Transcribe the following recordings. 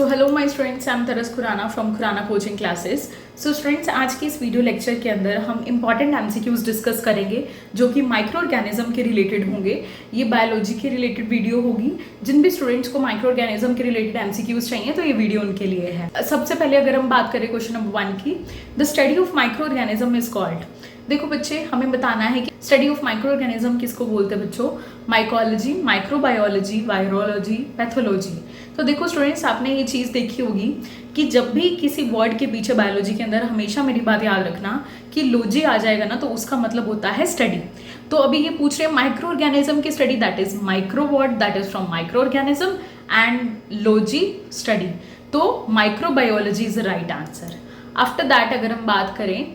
So hello my students, I am Taras Khurana from Khurana coaching classes. So students, आज की इस video lecture के अंदर हम इंपॉर्टेंट एमसीक्यूज डिस्कस करेंगे जो कि माइक्रो ऑर्गेनिज्म के रिलेटेड होंगे। ये बायोलॉजी के रिलेटेड वीडियो होगी। जिन भी स्टूडेंट्स को माइक्रो ऑर्गेनिज्म के रिलेटेड एमसीक्यूज चाहिए तो ये वीडियो उनके लिए है। सबसे पहले अगर हम बात करें क्वेश्चन नंबर 1 की, the study of micro organism is called. देखो बच्चे, हमें बताना है कि स्टडी ऑफ माइक्रो ऑर्गेनिज्म किसको बोलते हैं बच्चों। Mycology, microbiology, virology, pathology. तो देखो स्टूडेंट्स, आपने ये चीज़ देखी होगी कि जब भी किसी वर्ड के पीछे बायोलॉजी के अंदर हमेशा मेरी बात याद रखना कि लॉजी आ जाएगा ना, तो उसका मतलब होता है स्टडी। तो अभी ये पूछ रहे हैं माइक्रो ऑर्गेनिज्म की study, that is micro word, that is from micro organism, and logy study. तो microbiology is the right answer. After that अगर हम बात करें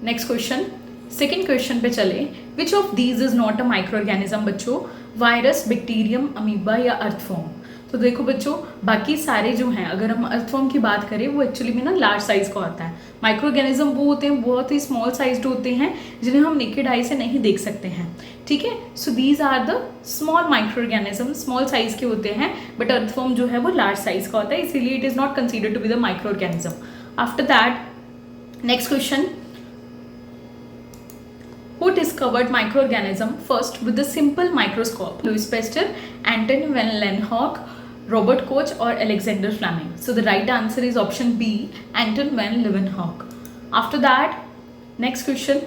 नेक्स्ट क्वेश्चन, सेकेंड क्वेश्चन पे चले, which of these is not a micro organism बच्चों, virus, bacterium, amoeba या earthworm. तो देखो बच्चों, बाकी सारे जो हैं, अगर हम अर्थवॉर्म की बात करें वो एक्चुअली में ना लार्ज साइज का होता है। माइक्रो ऑर्गेनिज्म वो होते हैं बहुत ही स्मॉल साइज्ड होते हैं जिन्हें हम नेकेड आई से नहीं देख सकते हैं। ठीक है, so these are the small micro organism, small size के होते हैं, बट अर्थवॉर्म जो है वो लार्ज साइज का होता है, इसीलिए it is not considered to be the micro organism. After that next question, who discovered microorganism first with a simple microscope? Louis Pasteur, Anton van Leeuwenhoek, Robert Koch or Alexander Fleming? So the right answer is option B, Anton van Leeuwenhoek. After that, next question.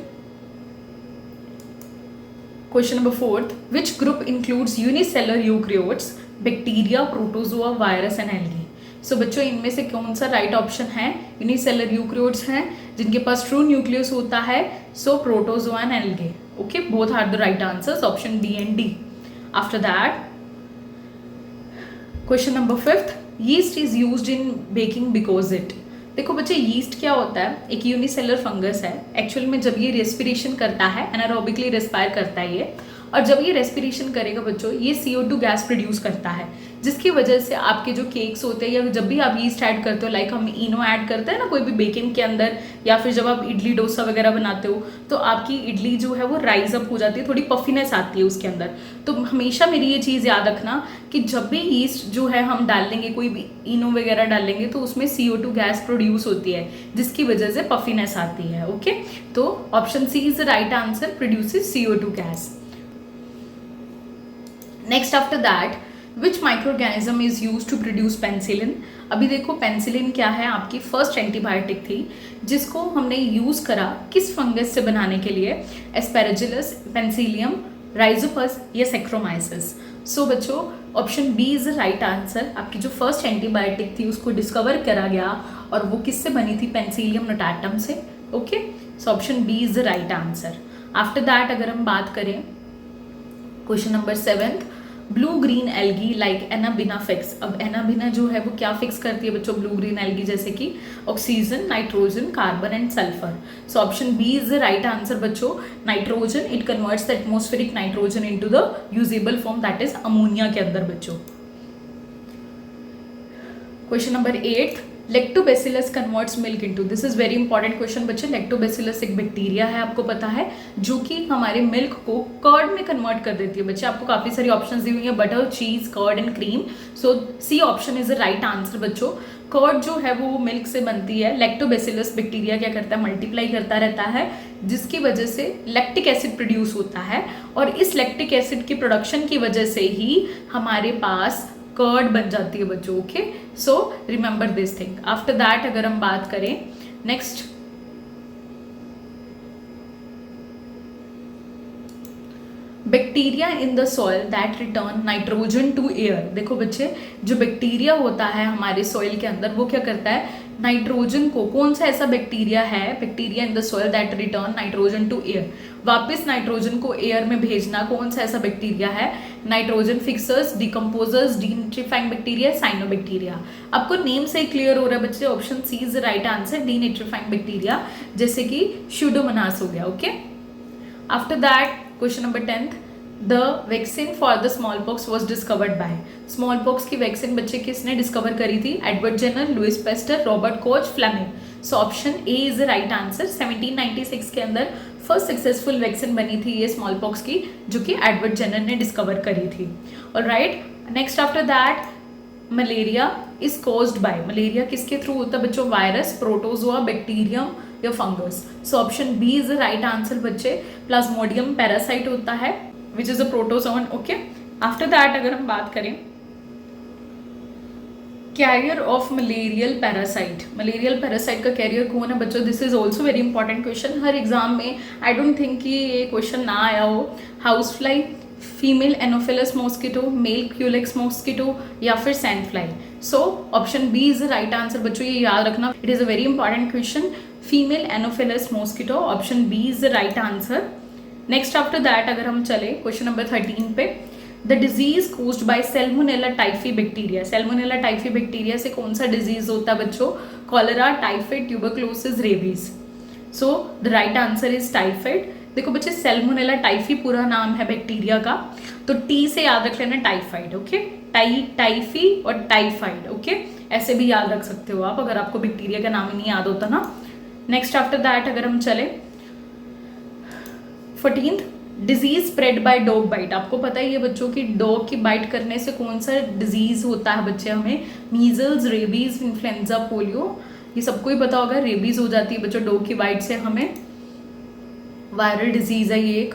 Question number 4, which group includes unicellular eukaryotes, bacteria, protozoa, virus and algae? So बच्चों, इनमें से कौन सा right option है? Unicellular eukaryotes हैं जिनके पास true nucleus होता है, so protozoa and algae. Okay, both are the right answers, option B and D. After that question number 5, yeast is used in baking because it. देखो बच्चे, yeast क्या होता है? एक यूनिसेलर फंगस है। एक्चुअल में जब ये रेस्पिरेशन करता है, एनारोबिकली रेस्पायर करता है ये, और जब ये रेस्पिरेशन करेगा बच्चों, ये CO2 गैस प्रोड्यूस करता है, जिसकी वजह से आपके जो केक्स होते हैं या जब भी आप यीस्ट ऐड करते हो, लाइक हम इनो ऐड करते हैं ना कोई भी बेकिंग के अंदर, या फिर जब आप इडली डोसा वगैरह बनाते हो, तो आपकी इडली जो है वो राइज अप हो जाती है, थोड़ी पफिनेस आती है उसके अंदर। तो हमेशा मेरी ये चीज़ याद रखना कि जब भी यीस्ट जो है हम डाल लेंगे, कोई भी इनो वगैरह डाल लेंगे, तो उसमें CO2 गैस प्रोड्यूस होती है, जिसकी वजह से पफिनेस आती है। ओके, तो option C is the right answer, produces CO2 gas. Next after that, which microorganism is use to produce penicillin. अभी देखो, पेंसिलिन क्या है? आपकी फर्स्ट एंटीबायोटिक थी जिसको हमने यूज करा किस फंगस से बनाने के लिए? एस्पेरेजिलस, पेंसिलियम, राइजोपस या सेक्रोमाइसिस। सो बच्चों, option B is the right answer. आपकी जो फर्स्ट एंटीबायोटिक थी उसको डिस्कवर करा गया और वो किससे बनी थी? पेंसिलियम नोटाटम से। Okay, so option B is the right answer. After that अगर हम बात करें question number 7, blue green algae like anabaena fix. अब एनाबिना जो है वो क्या फिक्स करती है बच्चों? ब्लू ग्रीन एल्गी जैसे कि oxygen, nitrogen, carbon and sulphur. So option B is the right answer बच्चों। Nitrogen, it converts the atmospheric nitrogen into the usable form, that is ammonia के अंदर बच्चों। Question number 8, lactobacillus converts milk into. This is very important question बच्चे। Lactobacillus एक bacteria है, आपको पता है, जो कि हमारे मिल्क को कर्ड में कन्वर्ट कर देती है। बच्चे, आपको काफी सारी ऑप्शंस दी हुई है, butter, cheese, curd and cream. So C option is the right answer बच्चों। कर्ड जो है वो मिल्क से बनती है। लेक्टोबैसिलस बैक्टीरिया क्या करता है? मल्टीप्लाई करता रहता है, जिसकी वजह से लैक्टिक एसिड प्रोड्यूस होता है, और इस लैक्टिक एसिड की प्रोडक्शन की वजह से ही हमारे पास कर्ड बन जाती है बच्चों। Okay, so remember this thing. After that अगर हम बात करें next, bacteria in the soil that return nitrogen to air. देखो बच्चे, जो बैक्टीरिया होता है हमारे सॉइल के अंदर, वो क्या करता है? नाइट्रोजन को, कौन सा ऐसा बैक्टीरिया है? Bacteria in the soil that return nitrogen to air, वापस नाइट्रोजन को एयर में भेजना, कौन सा ऐसा बैक्टीरिया है? Nitrogen fixers, decomposers, denitrifying bacteria, cyanobacteria. आपको नेम से क्लियर हो रहा है बच्चे, option C is the right answer, denitrifying bacteria, जैसे कि स्यूडोमोनास हो गया। Okay, after that question number 10, the vaccine for the small pox was discovered by. Small pox की वैक्सीन बच्चे किसने डिस्कवर करी थी? Edward Jenner, Louis Pasteur, Robert Koch, Fleming. So option A is the right answer. 1796 के अंदर first successful vaccine बनी थी ये स्मॉल पॉक्स की, जो कि एडवर्ड जेनर ने डिस्कवर करी थी। Alright, next after that malaria, is caused by, malaria किसके थ्रू होता है बच्चों, वायरस, प्रोटोजोआ, बैक्टीरियम या fungus. So option B is the right answer बच्चे, प्लाज्मोडियम पैरासाइट होता है which is a protozoan. Okay, after that अगर हम बात करें carrier of malarial parasite, malarial parasite का कैरियर कौन है बच्चों, this is also very important question, हर एग्जाम में आई डोंट थिंक कि ये क्वेश्चन ना आया हो। House fly, female anopheles mosquito, male culex mosquito या फिर sand fly. So option B is the right answer बच्चों, ये याद रखना, it is a very important question, female anopheles mosquito, option B is the right answer. Next after that अगर हम चले question number 13 पे, the disease caused by salmonella typhi bacteria, salmonella typhi bacteria से कौन सा डिजीज होता है बच्चों, cholera, typhoid, tuberculosis, rabies. So the right answer is typhoid. देखो बच्चे सैल्मोनेला टाइफी पूरा नाम है बैक्टीरिया का, तो टी से याद रख लेना टाइफाइड। ओके, टाइफी और टाइफाइड, ओके, ऐसे भी याद रख सकते हो आप अगर आपको बैक्टीरिया का नाम ही नहीं याद होता ना। नेक्स्ट आफ्टर दैट अगर हम चले 14th, disease spread by dog bite, आपको पता ही है बच्चों की डॉग की बाइट करने से कौन सा डिजीज होता है बच्चे, हमें मीजल्स, रेबीज, इन्फ्लुएंजा, पोलियो, ये सबको ही पता होगा, रेबीज हो जाती है बच्चों डॉग की बाइट से, हमें वायरल डिजीज है ये एक।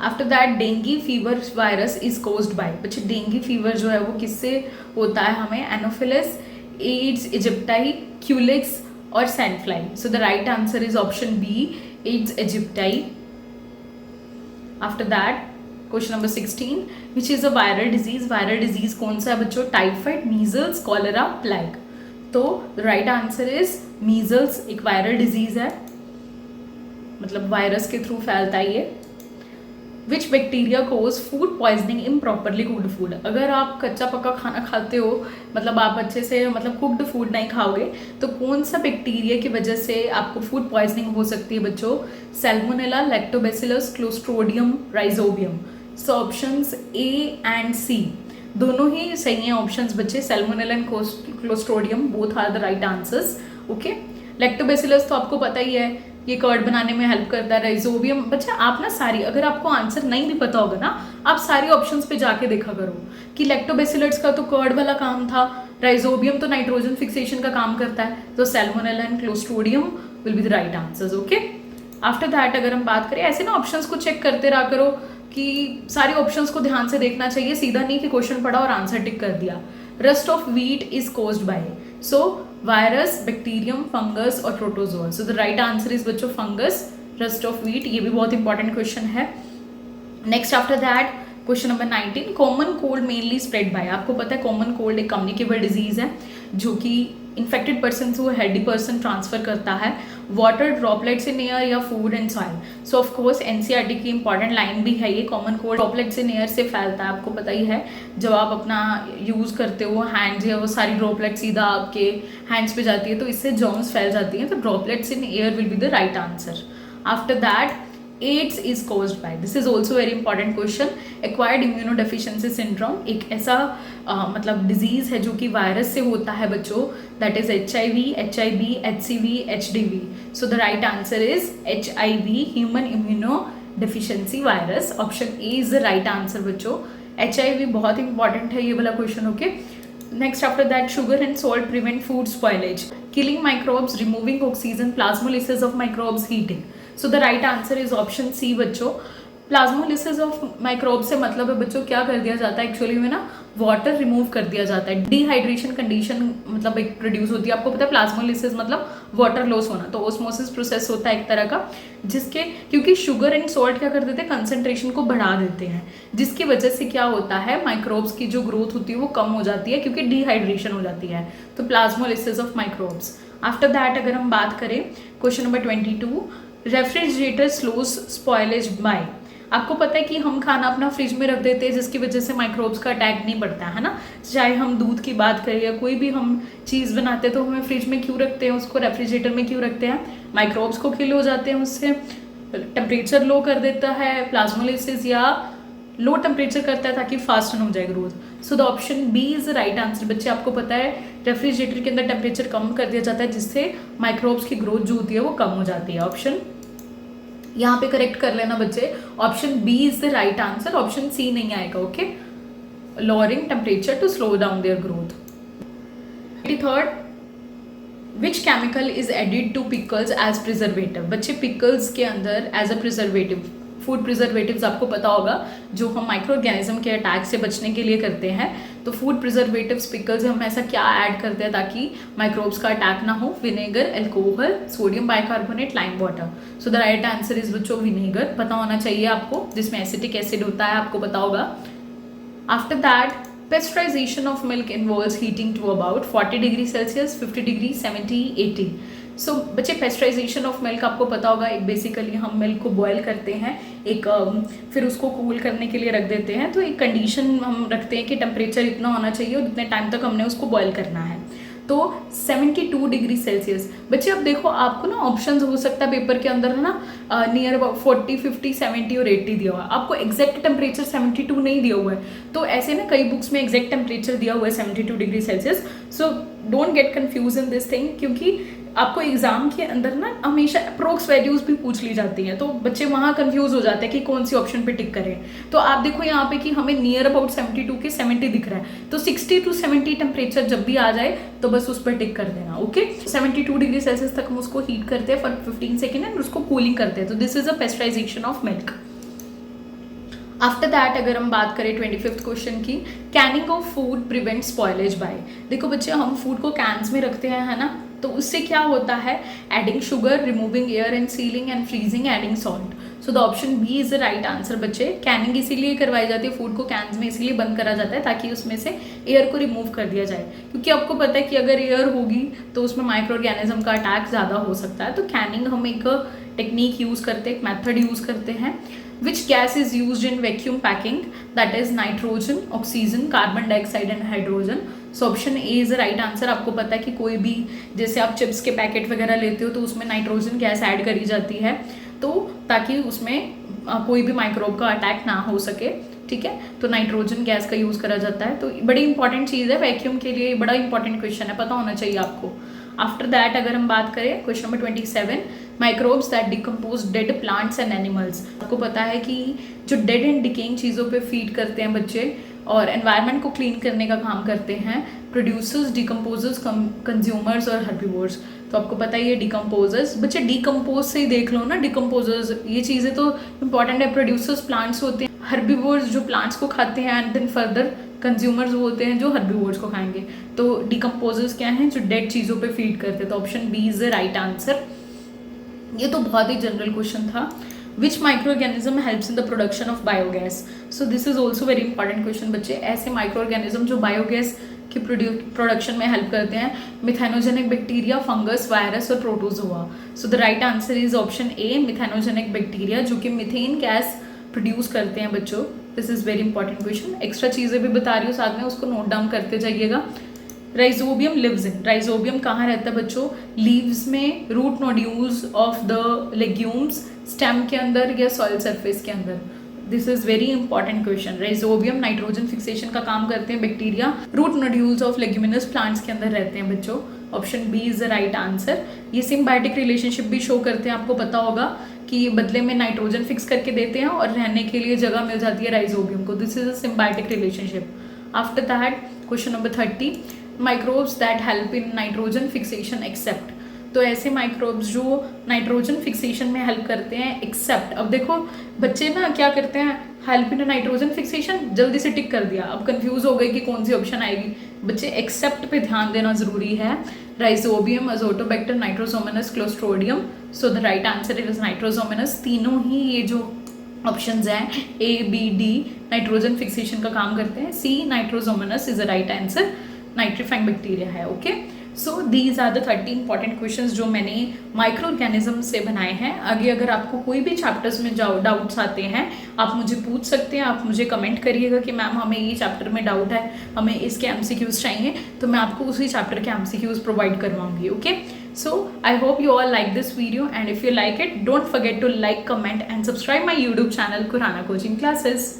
After that dengue fever virus is caused by, बच्चे डेंगी फीवर जो है वो किससे होता है, हमें एनोफिलस, एड्स इजिप्टाई, क्यूलेक्स और sand fly. So the right answer is option B, aedes aegypti. After that question number 16, which is a viral disease, viral disease कौन सा है बच्चों, टाइफाइड, मीजल्स, कॉलरा, प्लेग। तो राइट आंसर इज मीजल्स, एक viral disease है, मतलब virus के through फैलता है ये। Which bacteria cause food poisoning improperly cooked food, अगर आप कच्चा पक्का खाना खाते हो, मतलब आप अच्छे से मतलब कुक्ड फूड नहीं खाओगे, तो कौन सा बैक्टीरिया की वजह से आपको फूड पॉइजनिंग हो सकती है बच्चों, salmonella, lactobacillus, clostridium, rhizobium. So options A and C दोनों ही सही हैं ऑप्शंस बच्चे, salmonella and clostridium both are the right answers. Okay, lactobacillus तो आपको पता ही है, ये कर्ड बनाने में हेल्प करता है, राइजोबियम बच्चा आप ना सारी, अगर आपको आंसर नहीं भी पता होगा ना, आप सारी ऑप्शंस पे जाके देखा करो कि लैक्टोबैसिलस का तो कर्ड वाला काम था, राइजोबियम तो नाइट्रोजन फिक्सेशन का काम करता है, तो salmonella and clostridium will be the right answers. Okay, after that अगर हम बात करें, ऐसे ना ऑप्शंस को चेक करते रहा करो कि सारे ऑप्शंस को ध्यान से देखना चाहिए, सीधा नहीं कि क्वेश्चन पढ़ा और आंसर टिक कर दिया। Rust of wheat is caused by, so virus, bacterium, fungus और protozoa. So the right answer is बच्चों फंगस, रस्ट ऑफ व्हीट, ये भी बहुत इंपॉर्टेंट क्वेश्चन है। Next after that question number 19, common cold mainly spread by, आपको पता है common cold एक कम्युनिकेबल डिजीज है जो कि इन्फेक्टेड पर्सन से वो हेल्दी पर्सन ट्रांसफर करता है, वाटर ड्रॉपलेट्स इन एयर या food and soil. So of course NCERT की इंपॉर्टेंट लाइन भी है ये, common cold droplets in air से फैलता है, आपको पता ही है, जब आप अपना यूज़ करते हो हैंड्स या वो सारी ड्रॉपलेट सीधा आपके हैंड्स पे जाती है तो इससे जर्म्स फैल जाती हैं, तो droplets in air will be the right answer. After that adds is caused bye, this is also very important question, acquired immunodeficiency syndrome, एक ऐसा मतलब डिजीज है जो कि वायरस से होता है बच्चों, that is HIV, HCV, HDV। So the right answer is HIV, human immunodeficiency virus, option A is the right answer बच्चों। HIV बहुत इंपॉर्टेंट है ये वाला question. Okay, next after that sugar and salt prevent food spoilage, killing microbes, removing oxygen, plasmolysis of microbes, heating. So the right answer is option C बच्चों, plasmolysis of microbes से मतलब है बच्चों क्या कर दिया जाता है एक्चुअली में ना, वाटर रिमूव कर दिया जाता है, डिहाइड्रेशन कंडीशन मतलब एक प्रोड्यूस होती है, आपको पता है प्लाज्मोलिसिस मतलब वाटर लॉस होना, तो ओस्मोसिस प्रोसेस होता है एक तरह का, जिसके क्योंकि शुगर एंड सॉल्ट क्या कर देते हैं, कंसंट्रेशन को बढ़ा देते हैं, जिसकी वजह से क्या होता है माइक्रोब्स की जो ग्रोथ होती है वो कम हो जाती है क्योंकि डिहाइड्रेशन हो जाती है, तो plasmolysis of microbes. After that अगर हम बात करें question number 22, refrigerator slows spoilage by, आपको पता है कि हम खाना अपना फ्रिज में रख देते हैं जिसकी वजह से माइक्रोब्स का अटैक नहीं बढ़ता है ना, चाहे हम दूध की बात करें या कोई भी हम चीज़ बनाते हैं तो हमें फ्रिज में क्यों रखते हैं, उसको रेफ्रिजरेटर में क्यों रखते हैं, माइक्रोब्स को किल हो जाते हैं उससे, टेम्परेचर लो कर देता है प्लाज्मोलिसिस या लो टेम्परेचर करता है ताकि फास्ट हो जाए growth. So the option B is the right answer. बच्चे आपको पता है रेफ्रिजरेटर के अंदर टेम्परेचर कम कर दिया जाता है जिससे माइक्रोब्स की ग्रोथ जो होती है वो कम हो जाती है। ऑप्शन यहाँ पे करेक्ट कर लेना बच्चे, option B is the right answer, option C नहीं आएगा। Okay, lowering temperature to slow down their growth. Third, which chemical is added to pickles as preservative. बच्चे पिकल्स के अंदर as a preservative, food preservatives आपको पता होगा जो हम माइक्रो ऑर्गेनिज्म के अटैक से बचने के लिए करते हैं। तो फूड प्रिजर्वेटिव्स पिकल्स हम ऐसा क्या ऐड करते हैं ताकि माइक्रोब्स का अटैक ना हो? Vinegar, alcohol, sodium bicarbonate, lime water. So the right answer is बच्चों विनेगर, पता होना चाहिए आपको, जिसमें एसिटिक एसिड होता है, आपको पता होगा। After that, pasteurization of milk involves heating to about 40 degree Celsius, 50 degree, 70, 80। सो बच्चे पेस्चराइजेशन ऑफ मिल्क आपको पता होगा, एक बेसिकली हम मिल्क को बॉयल करते हैं, एक फिर उसको कूल करने के लिए रख देते हैं। तो एक कंडीशन हम रखते हैं कि टेम्परेचर इतना होना चाहिए और इतने टाइम तक हमने उसको बॉयल करना है। तो 72 डिग्री सेल्सियस। बच्चे अब देखो आपको ना ऑप्शंस हो सकता है पेपर के अंदर है ना नियर अबाउट 40, 50, 70 और 80 दिया हुआ है, आपको एग्जैक्ट टेम्परेचर 72 नहीं दिया हुआ है। तो ऐसे ना कई बुक्स में एग्जैक्ट टेम्परेचर दिया हुआ है 72 degree Celsius. So don't get confuse in this thing, क्योंकि आपको एग्जाम के अंदर ना हमेशा अप्रोक्स वैल्यूज भी पूछ ली जाती हैं, तो बच्चे वहाँ कंफ्यूज हो जाते हैं कि कौन सी ऑप्शन पे टिक करें। तो आप देखो यहाँ पे कि हमें नियर अबाउट 72 के 70 दिख रहा है, तो 60 to 70 टेम्परेचर जब भी आ जाए तो बस उस पर टिक कर देना। ओके, 72 डिग्री सेल्सियस तक हम उसको हीट करते हैं फॉर 15 सेकेंड एंड उसको कूलिंग करते हैं। तो this is a pasteurization of milk. After that अगर हम बात करें 25th क्वेश्चन की, canning of food prevent spoilage by. देखो बच्चे हम फूड को कैंस में रखते हैं, है ना, तो उससे क्या होता है? Adding sugar, removing air and sealing and freezing, adding salt. So the option B is the right answer. बच्चे कैनिंग इसीलिए करवाई जाती है, फूड को कैंस में इसलिए बंद करा जाता है ताकि उसमें से एयर को रिमूव कर दिया जाए, क्योंकि आपको पता है कि अगर एयर होगी तो उसमें माइक्रो ऑर्गेनिज्म का अटैक ज़्यादा हो सकता है। तो कैनिंग हम एक टेक्निक यूज़ करते हैं, एक मैथड यूज़ करते हैं। Which gas is used in vacuum packing? That is nitrogen, oxygen, carbon dioxide and hydrogen. So option A is the right answer। आपको पता है कि कोई भी जैसे आप चिप्स के पैकेट वगैरह लेते हो तो उसमें नाइट्रोजन गैस ऐड करी जाती है, तो ताकि उसमें कोई भी माइक्रोब का अटैक ना हो सके। ठीक है, तो नाइट्रोजन गैस का यूज़ करा जाता है। तो बड़ी इंपॉर्टेंट चीज़ है वैक्यूम के लिए, बड़ा इंपॉर्टेंट क्वेश्चन है, पता होना चाहिए आपको। आफ्टर दैट अगर हम बात करें question number 27, microbes that decompose dead plants and animals. आपको पता है कि जो डेड एंड डिकेइंग चीज़ों पे फीड करते हैं बच्चे और एनवायरनमेंट को क्लीन करने का काम करते हैं, प्रोड्यूसर्स, डिकम्पोजर्स, कंज्यूमर्स और हर्बीवोर्स। तो आपको पता है ये डिकम्पोजर्स, बच्चे डिकम्पोज से ही देख लो ना, डिकम्पोजर्स ये चीज़ें तो इंपॉर्टेंट है। प्रोड्यूसर्स प्लांट्स होते हैं, हर्बीवोर्स जो प्लांट्स को खाते हैं, एंड देन फर्दर कंज्यूमर्स होते हैं जो हर्बीवोर्स को खाएंगे। तो डिकम्पोजर्स क्या हैं? जो डेड चीज़ों पे फीड करते हैं। तो option B is the right answer. ये तो बहुत ही जनरल क्वेश्चन था। Which micro organism helps in the production of biogas? So this is also very important question बच्चे। ऐसे माइक्रो ऑर्गेनिज्म जो बायोगैस की प्रोडक्शन में हेल्प करते हैं, मिथेनोजेनिक बैक्टीरिया, फंगस, वायरस और protozoa. So the right answer is option A, methanogenic bacteria, जो कि मीथेन गैस प्रोड्यूस करते हैं बच्चों। This is very important question. Extra चीज़ें भी बता रही हूँ साथ में, उसको नोट डाउन करते जाइएगा। राइजोबियम लिव्स इन, राइजोबियम कहाँ रहता है बच्चों? लीव्स में, root nodules of the legumes, stem के अंदर या सॉइल सरफेस के अंदर। This is very important question. Rhizobium nitrogen fixation का काम करते हैं bacteria, root nodules of leguminous plants के अंदर रहते हैं बच्चों। Option B is the right answer. ये सिम्बायोटिक रिलेशनशिप भी शो करते हैं, आपको पता होगा कि बदले में नाइट्रोजन फिक्स करके देते हैं और रहने के लिए जगह मिल जाती है राइजोबियम को। This is a symbiotic relationship. After that question number 30, microbes that help in nitrogen fixation except. तो ऐसे माइक्रोब्स जो नाइट्रोजन फिक्सेशन में हेल्प करते हैं एक्सेप्ट। अब देखो बच्चे ना क्या करते हैं, हेल्प इन नाइट्रोजन फिक्सेशन जल्दी से टिक कर दिया, अब कंफ्यूज हो गए कि कौन सी ऑप्शन आएगी। बच्चे एक्सेप्ट पे ध्यान देना जरूरी है। Rhizobium, azotobacter, nitrosomonas, clostridium. So the right answer is nitrosomonas. तीनों ही ये जो ऑप्शंस हैं A, B, D nitrogen fixation का काम करते हैं। C nitrosomonas is the right answer, nitrifying bacteria है। Okay, so these are the 30 important questions जो मैंने माइक्रो ऑर्गेनिज्म से बनाए हैं। आगे अगर आपको कोई भी चैप्टर्स में डाउट्स आते हैं आप मुझे पूछ सकते हैं, आप मुझे कमेंट करिएगा कि मैम हमें ये चैप्टर में डाउट है, हमें इसके एमसीक्यूज चाहिए, तो मैं आपको उसी चैप्टर के एमसीक्यूज प्रोवाइड करवाऊंगी। Okay, so I hope you all like this video, and if you like it, don't forget to like, comment and subscribe my YouTube channel Khurana Coaching Classes.